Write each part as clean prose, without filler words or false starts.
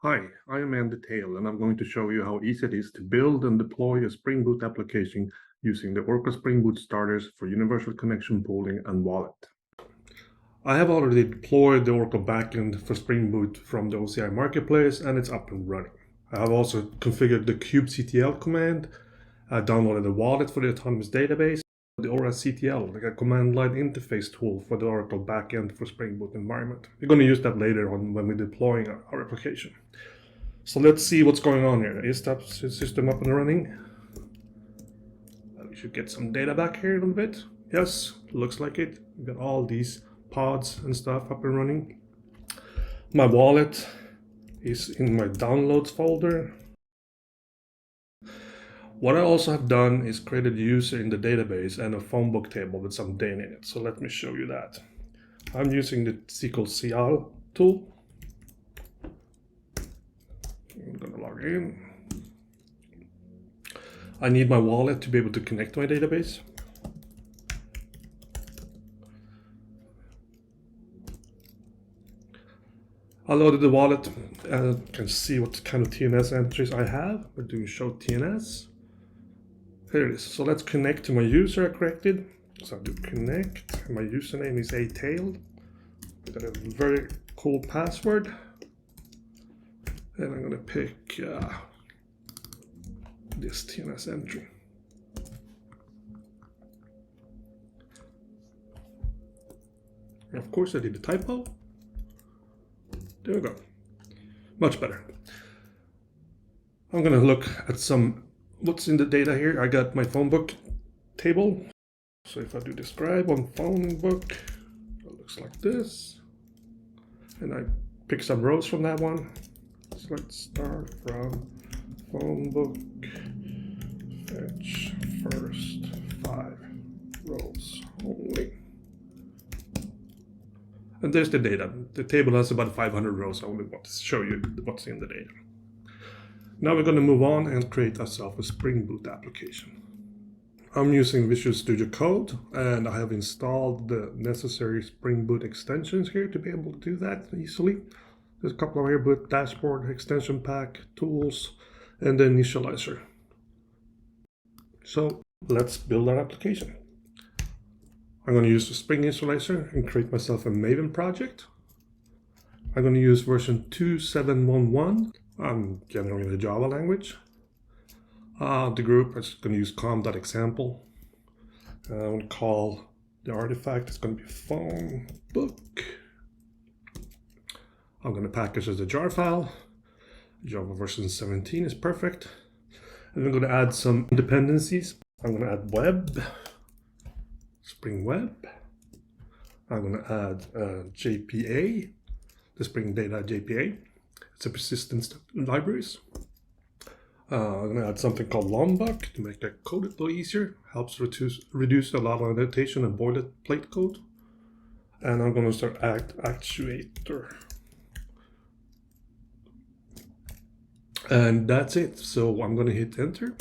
Hi, I am Andy Tail, and I'm going to show you how easy it is to build and deploy a Spring Boot application using the Oracle Spring Boot starters for universal connection pooling and wallet. I have already deployed the Oracle Backend for Spring Boot from the OCI Marketplace, and it's up and running. I have also configured the kubectl command, downloaded the wallet for the autonomous database, the OraCTL, like a command line interface tool for the Oracle Backend for Spring Boot environment. We're going to use that later on when we're deploying our application. So let's see what's going on here. Is that system up and running? We should get some data back here a little bit. Yes, looks like it. We've got all these pods and stuff up and running. My wallet is in my downloads folder. What I also have done is created a user in the database and a Phonebook table with some data in it. So let me show you that. I'm using the SQL CL tool. I'm gonna log in. I need my wallet to be able to connect to my database. I loaded the wallet and can see what kind of TNS entries I have. We're doing show TNS. Here it is. So let's connect to my user I created. So I do connect. My username is atail. Got a very cool password. And I'm going to pick this TNS entry. And of course, I did a typo. There we go. Much better. I'm going to look at what's in the data here. I got my Phonebook table. So if I do describe on Phonebook, it looks like this. And I pick some rows from that one. So let's start from Phonebook, fetch first 5 rows only. And there's the data. The table has about 500 rows. I only want to show you what's in the data. Now we're going to move on and create ourselves a Spring Boot application. I'm using Visual Studio Code, and I have installed the necessary Spring Boot extensions here to be able to do that easily. There's a couple of here: boot dashboard, extension pack, tools, and the initializer. So let's build our application. I'm going to use the Spring Initializer and create myself a Maven project. I'm going to use version 2.7.1. I'm generating the Java language. The group is going to use com.example. I'm going to call the artifact, it's going to be Phonebook. I'm going to package as a jar file. Java version 17 is perfect. And I'm going to add some dependencies. I'm going to add web, Spring Web. I'm going to add JPA, the Spring Data JPA. It's a persistence libraries. I'm going to add something called Phonebook to make that code a little easier. Helps reduce a lot of annotation and boilerplate code. And I'm going to start actuator. And that's it. So I'm going to hit enter.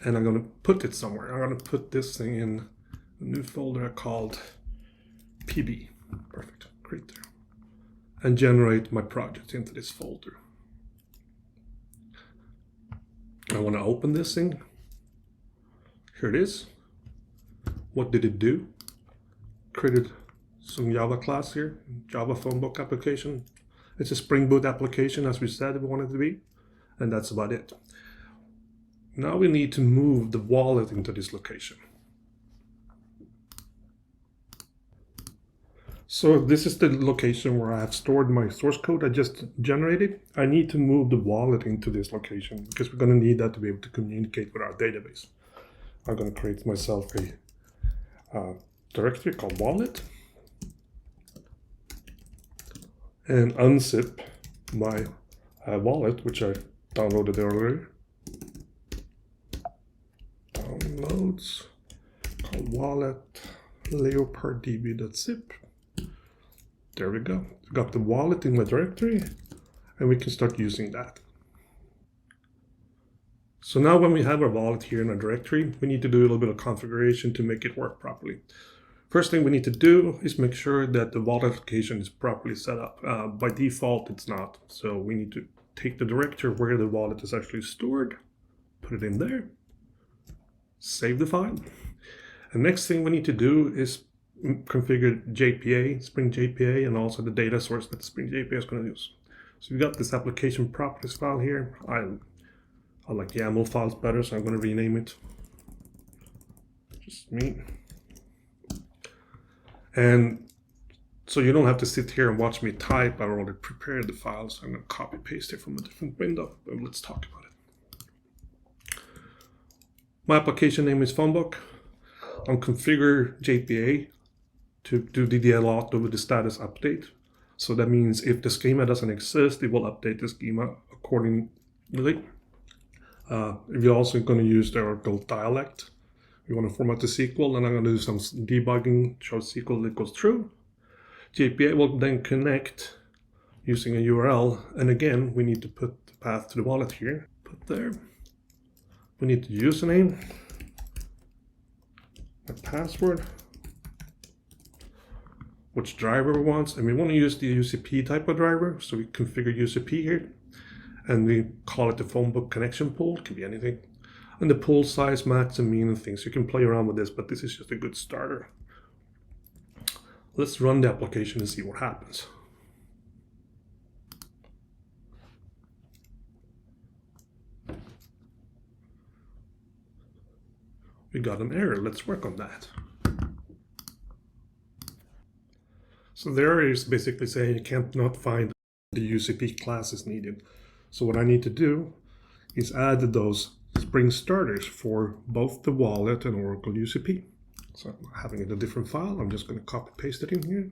And I'm going to put it somewhere. I'm going to put this thing in a new folder I called PB. Perfect. Great there. And generate my project into this folder. I want to open this thing. Here it is. What did it do? Created some Java class here, Java Phonebook application. It's a Spring Boot application as we said we wanted it to be, and that's about it. Now we need to move the wallet into this location. So this is the location where I have stored my source code I just generated. I need to move the wallet into this location because we're going to need that to be able to communicate with our database. I'm going to create myself a directory called wallet and unzip my wallet, which I downloaded earlier. Downloads called wallet leoparddb.zip. There we go. I've got the wallet in my directory, and we can start using that. So now when we have our wallet here in our directory, we need to do a little bit of configuration to make it work properly. First thing we need to do is make sure that the wallet application is properly set up. By default, it's not. So we need to take the directory where the wallet is actually stored, put it in there, save the file. And next thing we need to do is configure JPA, Spring JPA, and also the data source that Spring JPA is going to use. So we've got this application properties file here. I like YAML files better, so I'm going to rename it. Just me. And so you don't have to sit here and watch me type. I've already prepared the file, so I'm going to copy paste it from a different window. But let's talk about it. My application name is Phonebook. I'm configure JPA to do the DLL with the status update. So that means if the schema doesn't exist, it will update the schema accordingly. If you're also going to use the Oracle dialect, you want to format the SQL, and I'm going to do some debugging, show SQL equals true. JPA will then connect using a URL, and again, we need to put the path to the wallet here. Put there. We need the username, a password, which driver we want, and we want to use the UCP type of driver, so we configure UCP here, and we call it the Phonebook connection pool. It can be anything. And the pool size, max, and mean, and things. You can play around with this, but this is just a good starter. Let's run the application and see what happens. We got an error. Let's work on that. So the error is basically saying you can't not find the UCP classes needed. So what I need to do is add those Spring starters for both the wallet and Oracle UCP. So I'm having it in a different file. I'm just going to copy paste it in here.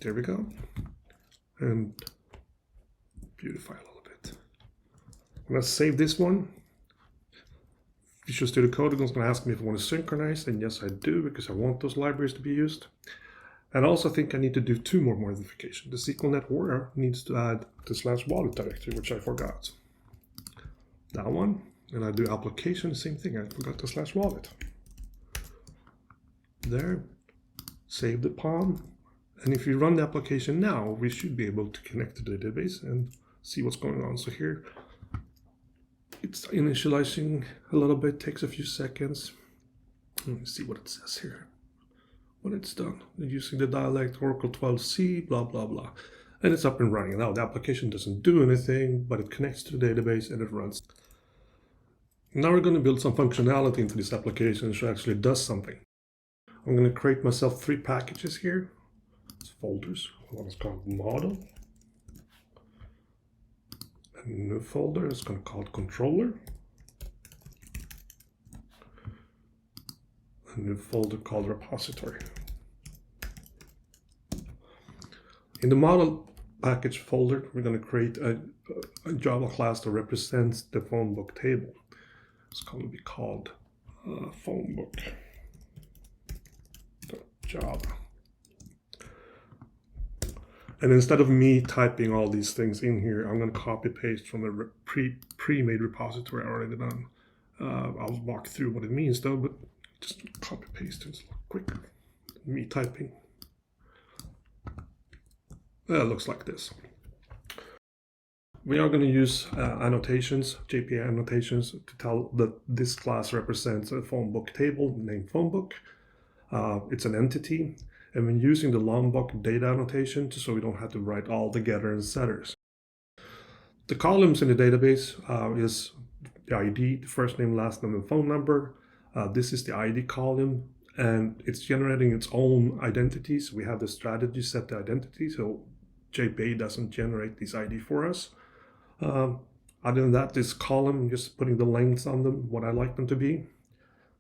There we go. And beautify a little bit. I'm going to save this one. Visual Studio Code is going to ask me if I want to synchronize, and yes I do, because I want those libraries to be used. And I also think I need to do two more modifications. The SQLnet warrior needs to add the /wallet directory, which I forgot. That one, and I do application, same thing, I forgot the /wallet. There, save the POM, and if you run the application now, we should be able to connect to the database and see what's going on. So here, it's initializing a little bit, takes a few seconds. Let me see what it says here. When it's done, using the dialect Oracle 12c, blah, blah, blah. And it's up and running. Now the application doesn't do anything, but it connects to the database and it runs. Now we're going to build some functionality into this application which actually does something. I'm going to create myself 3 packages here. It's folders. One is called model. A new folder is going to call it controller. A new folder called repository. In the model package folder, we're going to create a Java class that represents the Phonebook table. It's going to be called Phonebook.java. And instead of me typing all these things in here, I'm going to copy paste from a pre-made repository I already done. I'll walk through what it means though, but just copy paste, it's a lot quicker than me typing. It looks like this. We are going to use annotations, JPA annotations, to tell that this class represents a Phonebook table named Phonebook. It's an entity, and when using the Lombok data annotation, so we don't have to write all the getter and setters. The columns in the database is the ID, the first name, last name, and phone number. This is the ID column, and it's generating its own identities. We have the strategy set the identity, so JPA doesn't generate this ID for us. Other than that, this column, I'm just putting the lengths on them, what I like them to be.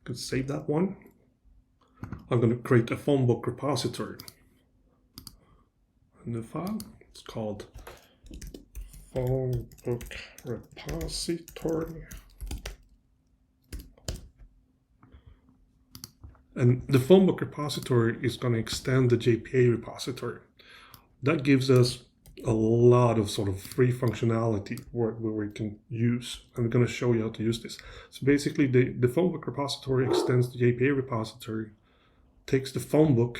Could save that one. I'm going to create a Phonebook repository. A new file, it's called Phonebook repository. And the Phonebook repository is going to extend the JPA repository. That gives us a lot of sort of free functionality where we can use. I'm going to show you how to use this. So basically the Phonebook repository extends the API repository, takes the Phonebook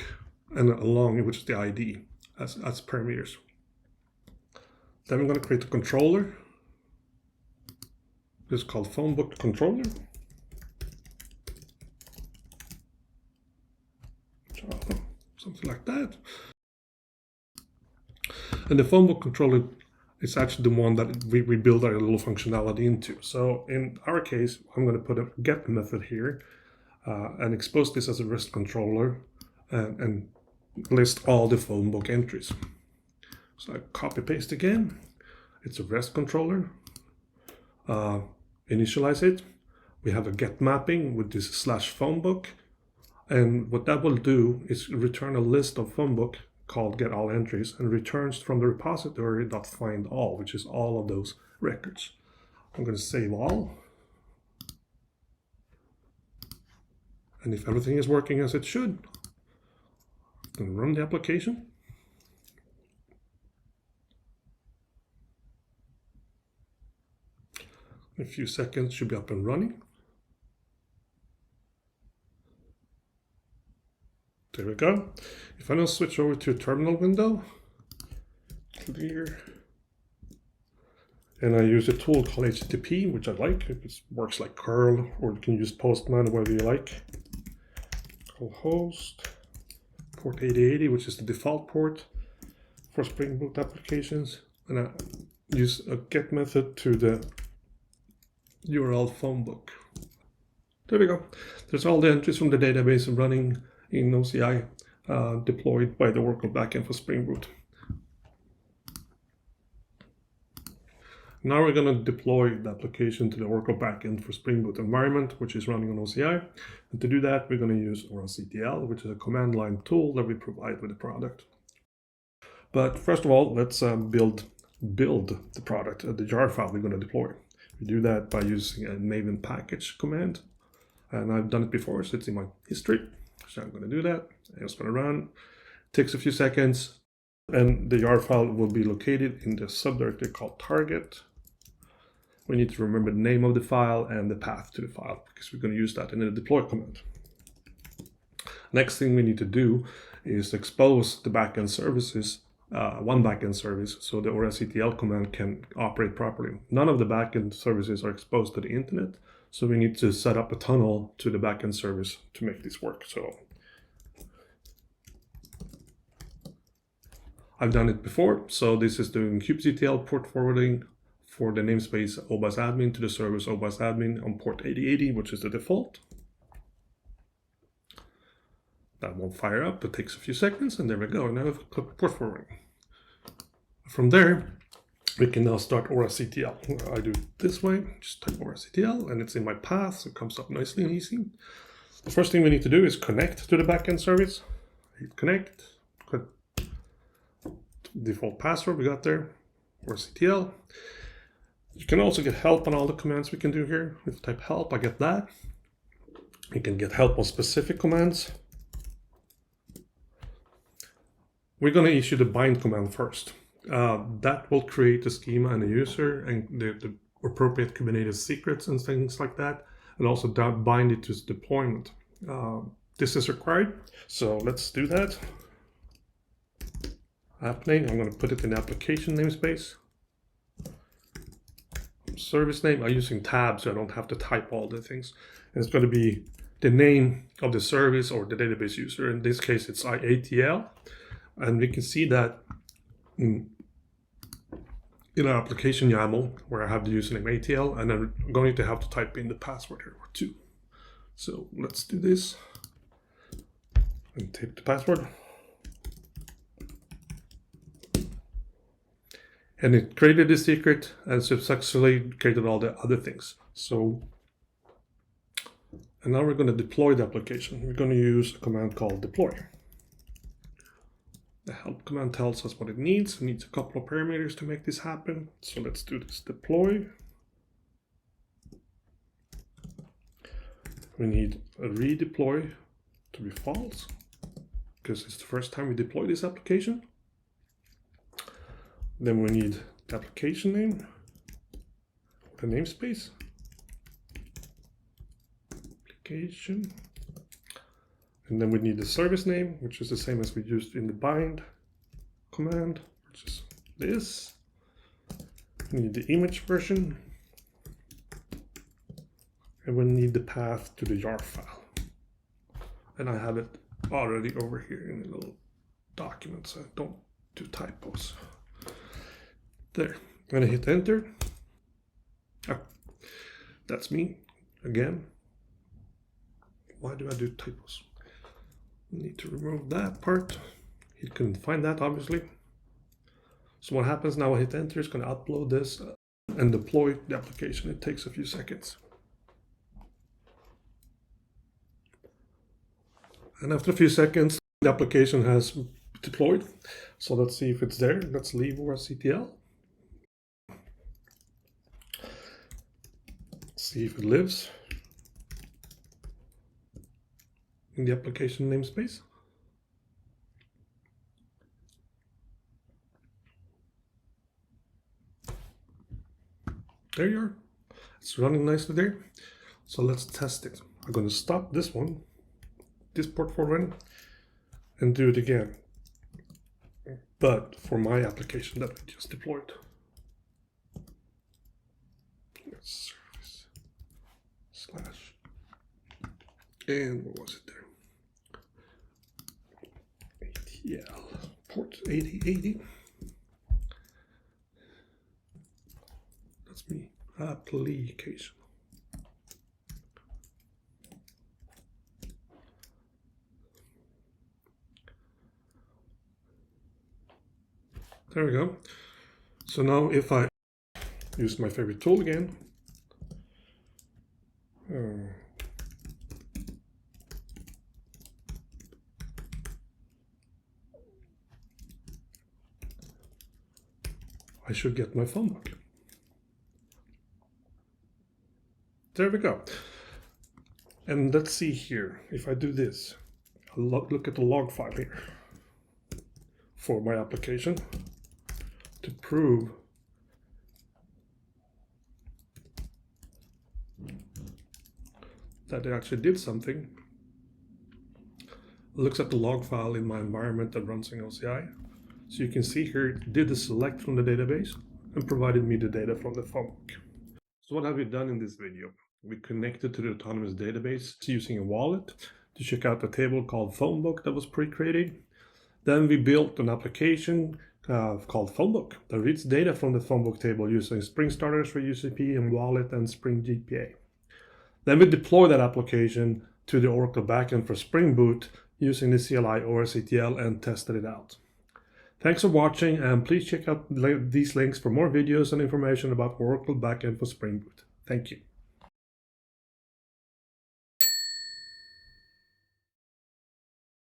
and along, which is the ID, as parameters. Then we're going to create a controller. This is called Phonebook controller. Something like that. And the Phonebook controller is actually the one that we build our little functionality into. So in our case, I'm going to put a get method here and expose this as a REST controller and list all the Phonebook entries. So I copy paste again. It's a REST controller. Initialize it. We have a get mapping with this /Phonebook. And what that will do is return a list of Phonebook called get all entries and returns from the repository .find all, which is all of those records. I'm going to save all. And if everything is working as it should, I'm going to run the application. In a few seconds, should be up and running. There we go. If I now switch over to a terminal window, clear, and I use a tool called HTTP, which I like. It works like curl, or you can use Postman, whatever you like. Call host, port 8080, which is the default port for Spring Boot applications. And I use a get method to the URL Phonebook. There we go. There's all the entries from the database running in OCI deployed by the Oracle Backend for Spring Boot. Now we're going to deploy the application to the Oracle Backend for Spring Boot environment, which is running on OCI. And to do that, we're going to use ORCTL, which is a command line tool that we provide with the product. But first of all, let's build the product, the jar file we're going to deploy. We do that by using a maven package command. And I've done it before, so it's in my history. So I'm going to do that. It's going to run. It takes a few seconds. And the jar file will be located in the subdirectory called target. We need to remember the name of the file and the path to the file, because we're going to use that in the deploy command. Next thing we need to do is expose the backend services, one backend service, so the ORCTL command can operate properly. None of the backend services are exposed to the internet, so we need to set up a tunnel to the backend service to make this work. So I've done it before. So this is doing kubectl port forwarding for the namespace obassadmin to the service obassadmin on port 8080, which is the default. That won't fire up, it takes a few seconds, and there we go. Now we've clicked port forwarding. From there, we can now start ORCTL. I do it this way, just type ORCTL, and it's in my path, so it comes up nicely and easy. The first thing we need to do is connect to the backend service. Hit connect, default password we got there, ORCTL. You can also get help on all the commands we can do here. If you type help, I get that. You can get help on specific commands. We're going to issue the bind command first. That will create a schema and a user and the appropriate Kubernetes secrets and things like that, and also bind it to its deployment. This is required, so let's do that. App name, I'm going to put it in the application namespace. Service name, I'm using tabs so I don't have to type all the things. And it's going to be the name of the service or the database user. In this case, it's ATL. And we can see that in our application YAML, where I have the username ATL, and I'm going to have to type in the password here too. So let's do this and type the password. And it created the secret and successfully created all the other things. So, and now we're going to deploy the application. We're going to use a command called deploy. The help command tells us what it needs. It needs a couple of parameters to make this happen. So let's do this deploy. We need a redeploy to be false, because it's the first time we deploy this application. Then we need the application name, the namespace, application, and then we need the service name, which is the same as we used in the bind command, which is this. We need the image version, and we need the path to the jar file. And I have it already over here in a little document, so I don't do typos. There, I'm gonna hit enter. Oh, that's me again. Why do I do typos? I need to remove that part. You couldn't find that, obviously. So what happens now, I hit enter, it's gonna upload this and deploy the application. It takes a few seconds. And after a few seconds, the application has deployed. So let's see if it's there. Let's leave ORCTL. See if it lives in the application namespace. There you are. It's running nicely there. So let's test it. I'm going to stop this one, this port for running, and do it again. But for my application that we just deployed. Service slash, and what was it there? ATL port 8080. That's me. Application. There we go. So now if I use my favorite tool again, I should get my Phonebook. There we go. And let's see here. If I do this, I'll look at the log file here for my application to prove that it actually did something. It looks at the log file in my environment that runs in OCI. So you can see here it did the select from the database and provided me the data from the Phonebook. So what have we done in this video? We connected to the autonomous database using a wallet to check out a table called Phonebook that was pre-created. Then we built an application called Phonebook that reads data from the Phonebook table using Spring Starters for UCP and Wallet and Spring GPA. Then we deploy that application to the Oracle Backend for Spring Boot using the CLI ORCTL and tested it out. Thanks for watching, and please check out these links for more videos and information about Oracle Backend for Spring Boot. Thank you.